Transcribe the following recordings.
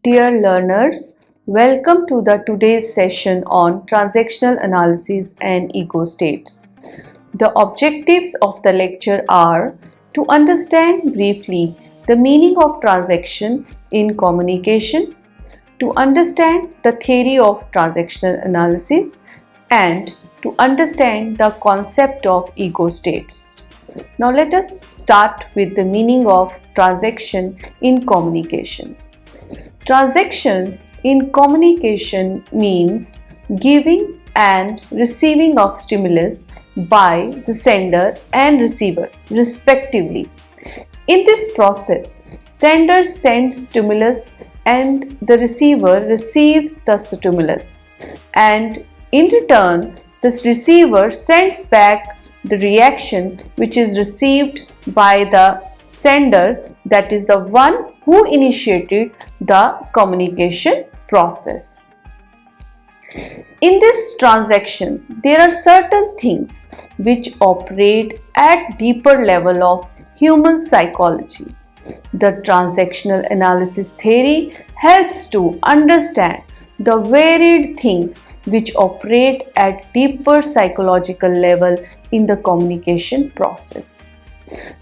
Dear learners, welcome to the today's session on transactional analysis and ego states. The objectives of the lecture are to understand briefly the meaning of transaction in communication, to understand the theory of transactional analysis, and to understand the concept of ego states. Now let us start with the meaning of transaction in communication. Transaction in communication means giving and receiving of stimulus by the sender and receiver respectively. In this process, sender sends stimulus and the receiver receives the stimulus, and in return this receiver sends back the reaction which is received by the sender, that is the one who initiated the communication process. In this transaction, there are certain things which operate at deeper level of human psychology. The transactional analysis theory helps to understand the varied things which operate at deeper psychological level in the communication process.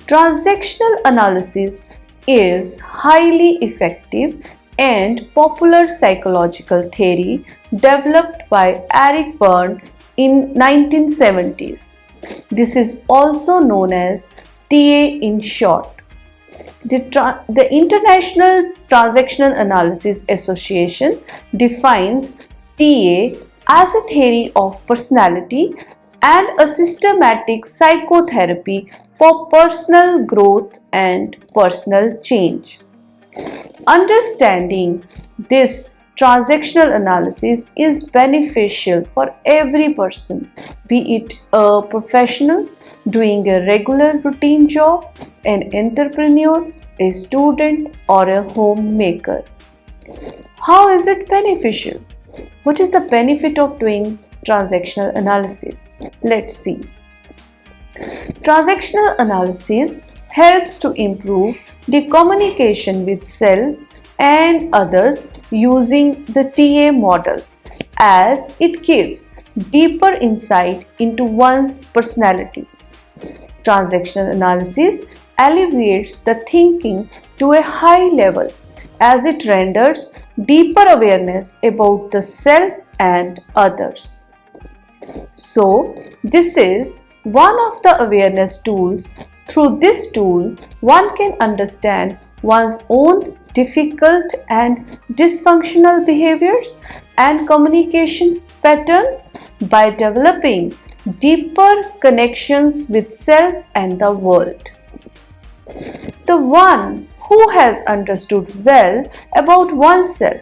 Transactional analysis is highly effective and popular psychological theory developed by Eric Berne in 1970s. This is also known as TA in short. The International Transactional Analysis Association defines TA as a theory of personality and a systematic psychotherapy for personal growth and personal change. Understanding this transactional analysis is beneficial for every person, be it a professional doing a regular routine job, an entrepreneur, a student, or a homemaker. How is it beneficial? What is the benefit of doing transactional analysis? Let's see. Transactional analysis helps to improve the communication with self and others using the TA model, as it gives deeper insight into one's personality. Transactional analysis elevates the thinking to a high level as it renders deeper awareness about the self and others. So, this is one of the awareness tools. Through this tool, one can understand one's own difficult and dysfunctional behaviors and communication patterns by developing deeper connections with self and the world. The one who has understood well about oneself,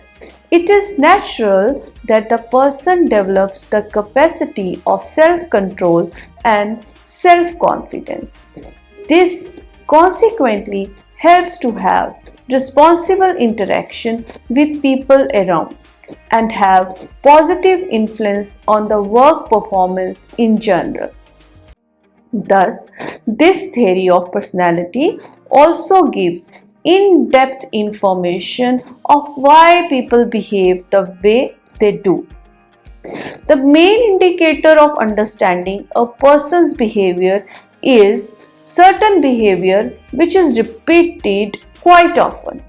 it is natural that the person develops the capacity of self-control and self-confidence. This consequently helps to have responsible interaction with people around and have positive influence on the work performance in general. Thus, this theory of personality also gives in-depth information of why people behave the way they do. The main indicator of understanding a person's behavior is certain behavior which is repeated quite often.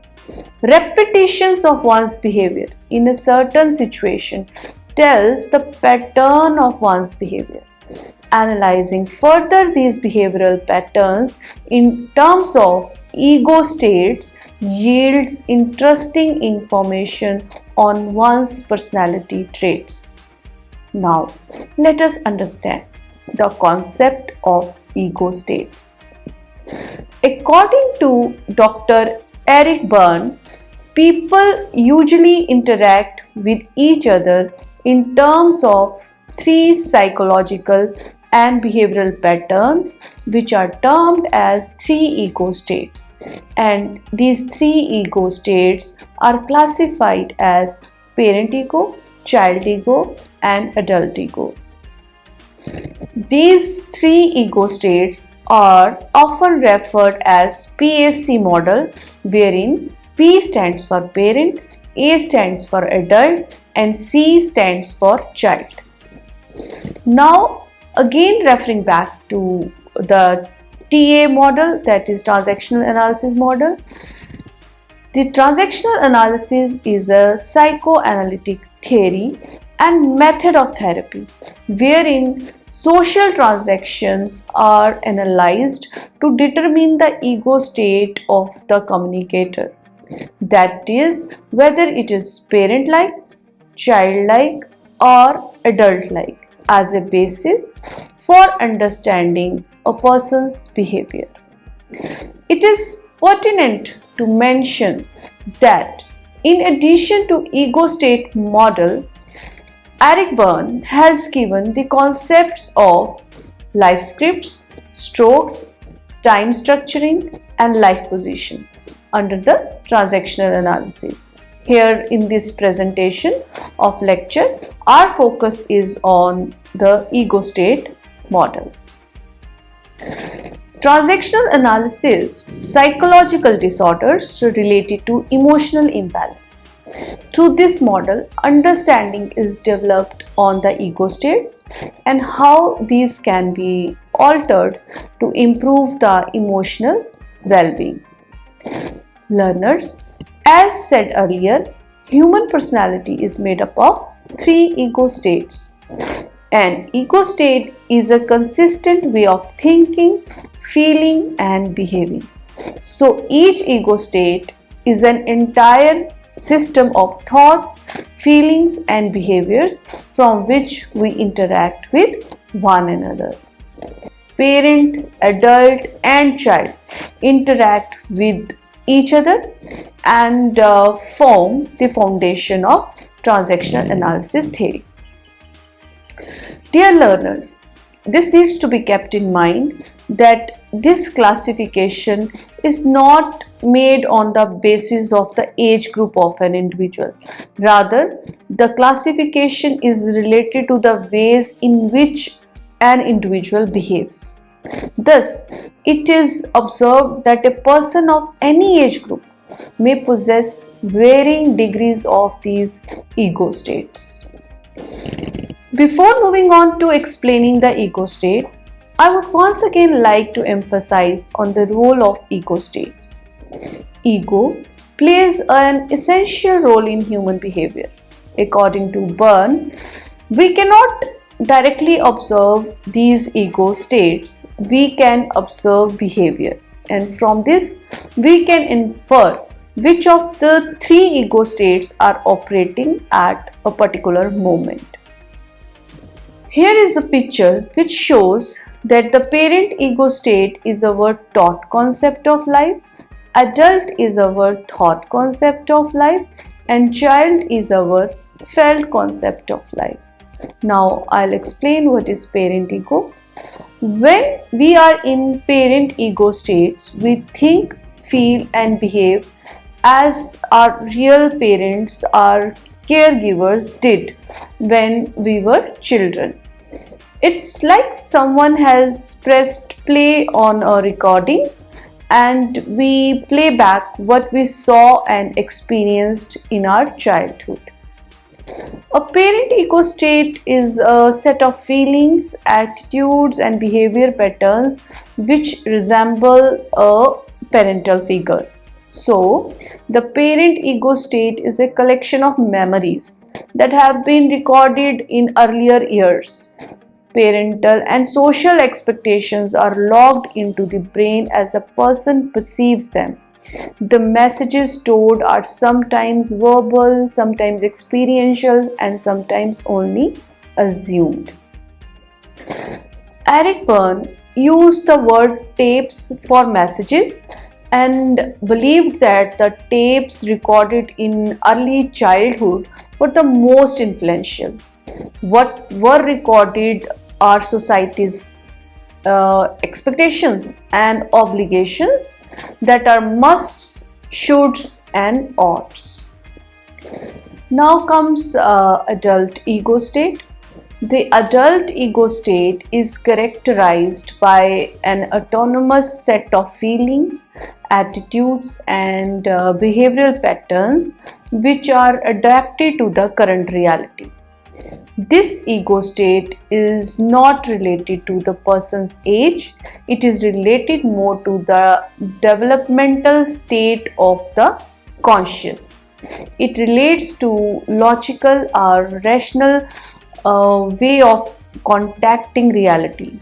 Repetitions of one's behavior in a certain situation tells the pattern of one's behavior. Analyzing further these behavioral patterns in terms of ego states yields interesting information on one's personality traits. Now, let us understand the concept of ego states. According to Dr. Eric Berne, people usually interact with each other in terms of three psychological and behavioral patterns which are termed as three ego states, and these three ego states are classified as parent ego, child ego, and adult ego. These three ego states are often referred as PSC model, wherein P stands for parent, A stands for adult and C stands for child. Now, again referring back to the TA model, that is transactional analysis model. The transactional analysis is a psychoanalytic theory and method of therapy wherein social transactions are analyzed to determine the ego state of the communicator. That is, whether it is parent-like, child-like, or adult-like as a basis for understanding a person's behavior. It is pertinent to mention that in addition to ego state model, Eric Berne has given the concepts of life scripts, strokes, time structuring, and life positions under the transactional analysis. Here in this presentation of lecture, our focus is on the ego state model. Transactional analysis, psychological disorders related to emotional imbalance. Through this model, understanding is developed on the ego states and how these can be altered to improve the emotional well-being. Learners, as said earlier, human personality is made up of 3 ego states. An ego state is a consistent way of thinking, feeling, and behaving. So each ego state is an entire system of thoughts, feelings, and behaviors from which we interact with one another. Parent, adult, and child interact with each other and form the foundation of transactional analysis theory. Dear learners, this needs to be kept in mind that this classification is not made on the basis of the age group of an individual. Rather, the classification is related to the ways in which an individual behaves. Thus, it is observed that a person of any age group may possess varying degrees of these ego states. Before moving on to explaining the ego state, I would once again like to emphasize on the role of ego states. Ego plays an essential role in human behavior. According to Berne, we cannot directly observe these ego states, we can observe behavior, and from this we can infer which of the 3 ego states are operating at a particular moment. Here is a picture which shows that the parent ego state is our taught concept of life, adult is our thought concept of life, and child is our felt concept of life. Now I'll explain what is parent ego. When we are in parent ego states, we think, feel, and behave as our real parents, our caregivers did when we were children. It's like someone has pressed play on a recording and we play back what we saw and experienced in our childhood. A parent ego state is a set of feelings, attitudes, and behavior patterns which resemble a parental figure. So, the parent ego state is a collection of memories that have been recorded in earlier years. Parental and social expectations are logged into the brain as a person perceives them. The messages stored are sometimes verbal, sometimes experiential, and sometimes only assumed. Eric Berne used the word tapes for messages and believed that the tapes recorded in early childhood were the most influential. What were recorded are society's expectations and obligations that are musts, shoulds, and oughts. Now comes adult ego state. The adult ego state is characterized by an autonomous set of feelings, attitudes, and behavioral patterns which are adapted to the current reality. This ego state is not related to the person's age, it is related more to the developmental state of the conscious. It relates to logical or rational way of contacting reality.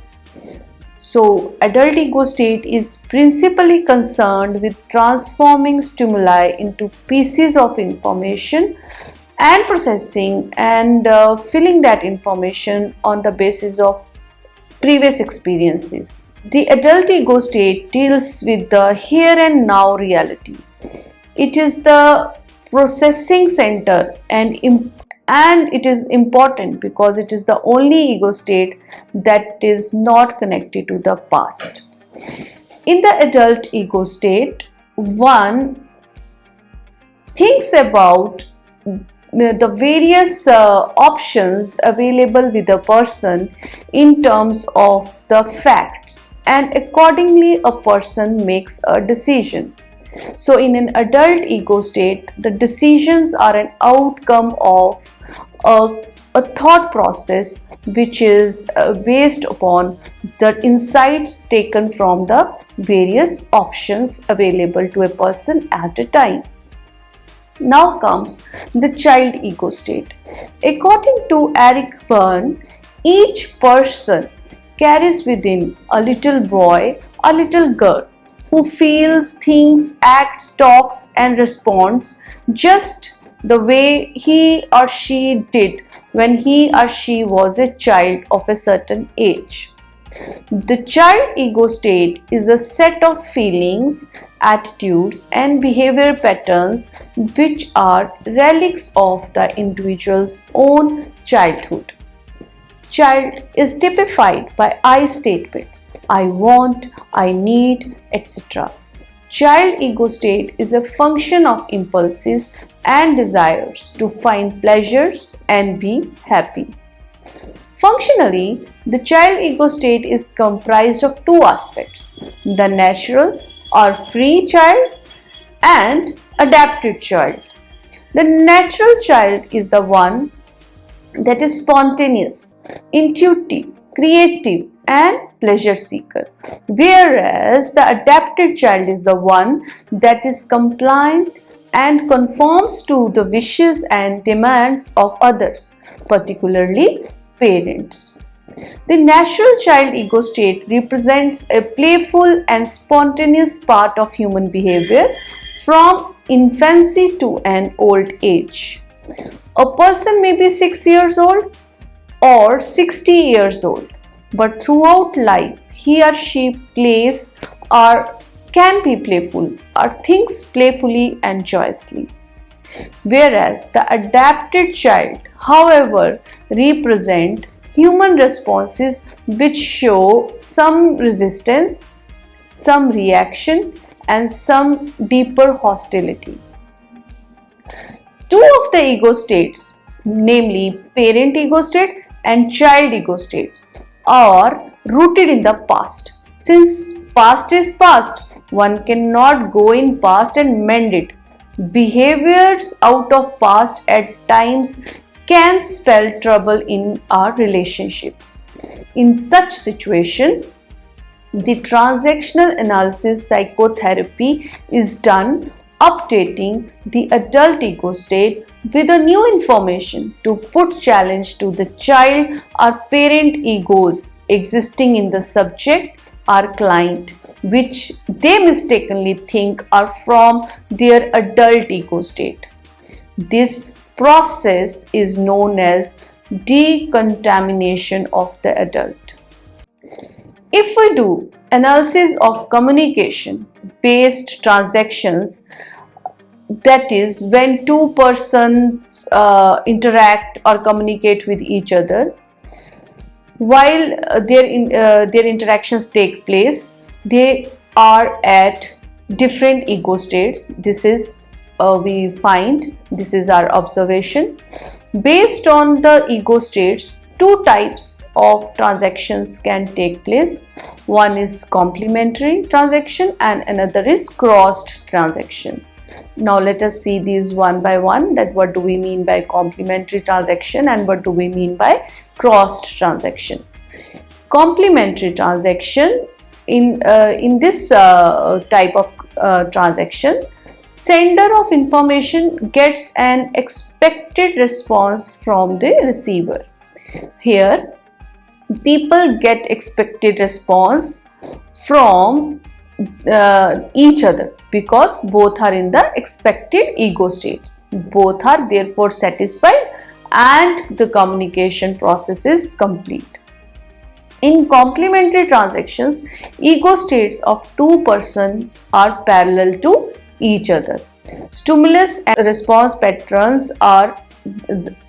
So, adult ego state is principally concerned with transforming stimuli into pieces of information and processing and filling that information on the basis of previous experiences. The adult ego state deals with the here and now reality. It is the processing center and it is important because it is the only ego state that is not connected to the past. In the adult ego state, one thinks about the various options available with a person in terms of the facts, and accordingly a person makes a decision. So in an adult ego state, the decisions are an outcome of a thought process which is based upon the insights taken from the various options available to a person at a time. Now comes the child ego state. According to Eric Berne, each person carries within a little boy or little girl who feels, thinks, acts, talks and responds just the way he or she did when he or she was a child of a certain age. The child ego state is a set of feelings, attitudes and behavior patterns which are relics of the individual's own childhood. Child is typified by I statements: I want, I need, etc. Child ego state is a function of impulses and desires to find pleasures and be happy. Functionally, the child ego state is comprised of two aspects: the natural or free child and adapted child. The natural child is the one that is spontaneous, intuitive, creative and pleasure seeker, whereas the adapted child is the one that is compliant and conforms to the wishes and demands of others, particularly parents. The natural child ego state represents a playful and spontaneous part of human behavior from infancy to an old age. A person may be 6 years old or 60 years old, but throughout life he or she plays or can be playful or thinks playfully and joyously. Whereas the adapted child, however, represent human responses which show some resistance, some reaction and some deeper hostility. Two of the ego states, namely parent ego state and child ego states, are rooted in the past. Since past is past, one cannot go in past and mend it. Behaviors out of past at times can spell trouble in our relationships. In such situation, the transactional analysis psychotherapy is done, updating the adult ego state with a new information to put challenge to the child or parent egos existing in the subject or client, which they mistakenly think are from their adult ego state. This process is known as decontamination of the adult. If we do analysis of communication based transactions, that is when two persons interact or communicate with each other, while their interactions take place, they are at different ego states. This is we find, this is our observation. Based on the ego states, two types of transactions can take place. One is complementary transaction and another is crossed transaction. Now let us see these one by one, that what do we mean by complementary transaction and what do we mean by crossed transaction. Complementary transaction, in this type of transaction, sender of information gets an expected response from the receiver. Here people get expected response from each other because both are in the expected ego states. Both are therefore satisfied and the communication process is complete. In complementary transactions, ego states of two persons are parallel to each other. Stimulus and response patterns are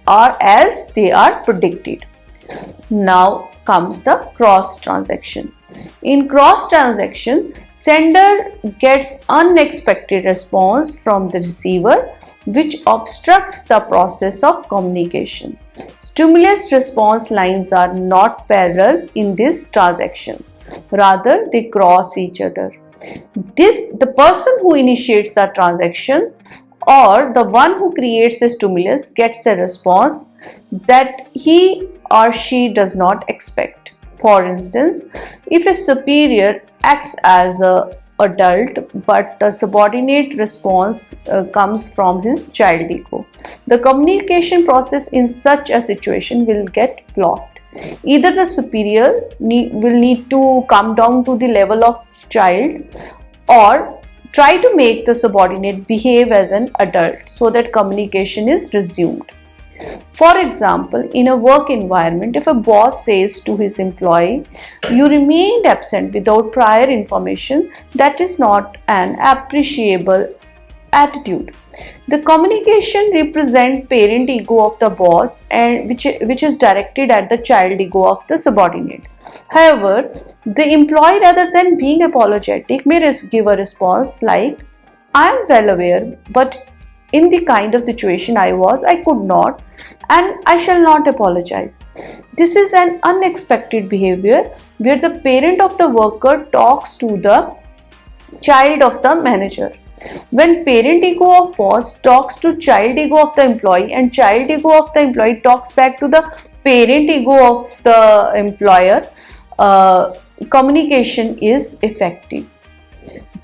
as they are predicted. Now comes the cross transaction. In cross transaction, sender gets unexpected response from the receiver, which obstructs the process of communication. Stimulus response lines are not parallel in these transactions, rather they cross each other. The person who initiates a transaction or the one who creates a stimulus gets a response that he or she does not expect. For instance, if a superior acts as an adult but the subordinate response comes from his child ego, the communication process in such a situation will get blocked. Either the superior will need to come down to the level of child or try to make the subordinate behave as an adult so that communication is resumed. For example, in a work environment, if a boss says to his employee, "You remained absent without prior information," that is not an appreciable attitude. The communication represents parent ego of the boss and which is directed at the child ego of the subordinate. However, the employee, rather than being apologetic, may give a response like, "I am well aware, but in the kind of situation I was, I could not, and I shall not apologize." This is an unexpected behavior where the parent of the worker talks to the child of the manager. When parent ego of boss talks to child ego of the employee and child ego of the employee talks back to the parent ego of the employer, communication is effective.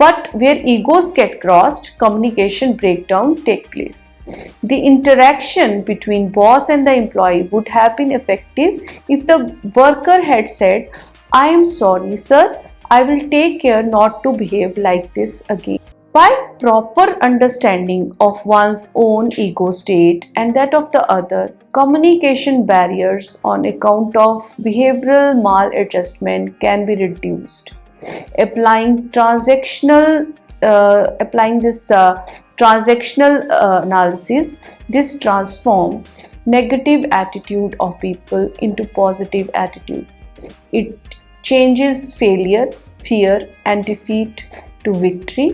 But where egos get crossed, communication breakdown take place. The interaction between boss and the employee would have been effective if the worker had said, "I am sorry, sir, I will take care not to behave like this again." By proper understanding of one's own ego state and that of the other, communication barriers on account of behavioral maladjustment can be reduced. Applying this transactional analysis, this transform negative attitude of people into positive attitude. It changes failure, fear and defeat to victory,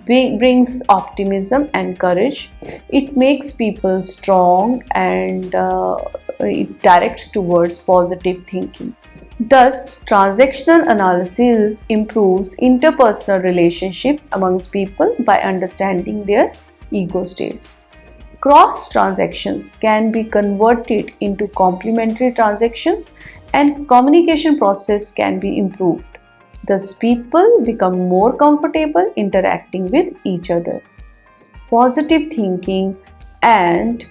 brings optimism and courage. It makes people strong and it directs towards positive thinking. Thus, transactional analysis improves interpersonal relationships amongst people by understanding their ego states. Cross transactions can be converted into complementary transactions and communication process can be improved. Thus, people become more comfortable interacting with each other. Positive thinking and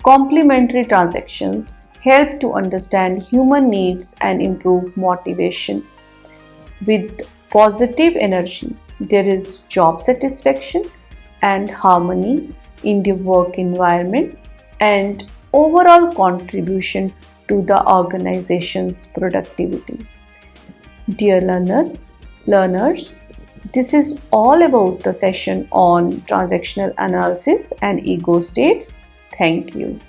complementary transactions help to understand human needs and improve motivation. With positive energy, there is job satisfaction and harmony in the work environment and overall contribution to the organization's productivity. Dear learners, this is all about the session on transactional analysis and ego states. Thank you.